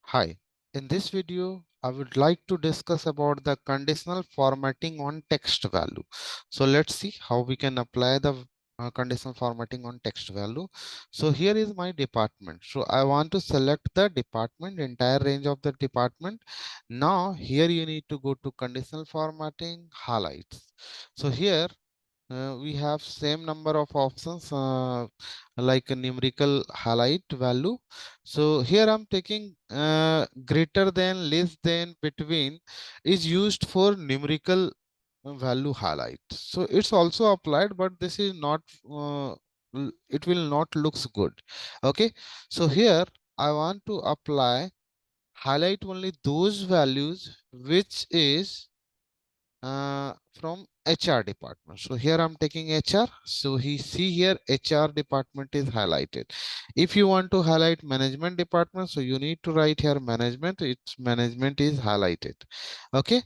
Hi, in this video, I would like to discuss about the conditional formatting on text value. So let's see how we can apply the conditional formatting on text value. So here is my department. So I want to select the department, entire range of the department. Now here you need to go to conditional formatting, highlights. So here we have same number of options like a numerical highlight value. So here I'm taking greater than, less than, between is used for numerical value highlight. So it's also applied, but this is not it will not looks good. Okay, so here I want to apply highlight only those values which is from HR department. So here I'm taking HR. So he see here HR department is highlighted. If you want to highlight management department, so you need to write here management. Its management is highlighted. Okay.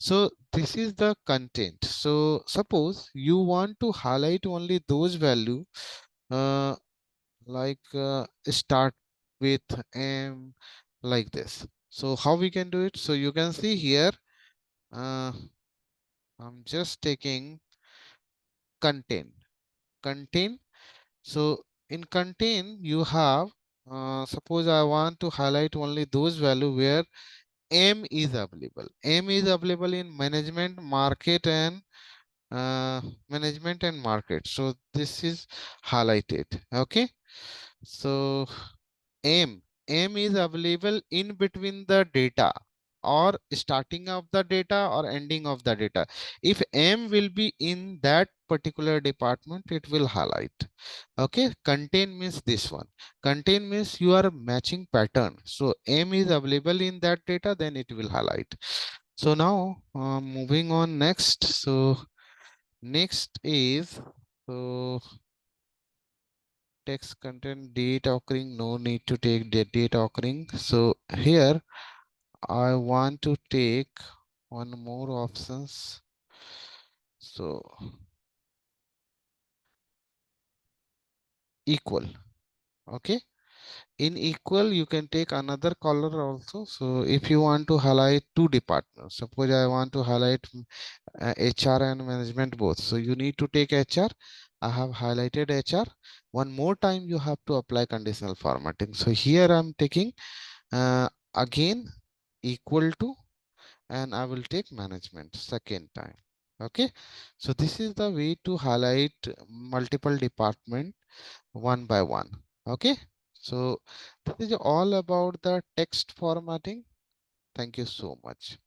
So this is the content. So suppose you want to highlight only those value uh, start with M like this. So how we can do it? So you can see here. Uh, I'm just taking contain. Contain. So in contain, you have, suppose I want to highlight only those value where M is available. M is available in management, market, and management and market. So this is highlighted. Okay. So M. M is available in between the data or starting of the data or ending of the data. If M will be in that particular department, it will highlight. Okay, contain means this one. Contain means you are matching pattern. So M is available in that data, then it will highlight. So now moving on next. So next is so text content date occurring, no need to take the date occurring. So here I want to take one more options. So equal. Okay, in equal you can take another color also. So if you want to highlight two departments, suppose I want to highlight HR and management both, so you need to take HR. I have highlighted HR. One more time you have to apply conditional formatting. So here I'm taking again equal to, and I will take management second time. Okay, so this is the way to highlight multiple department one by one. Okay, so this is all about the text formatting. Thank you so much.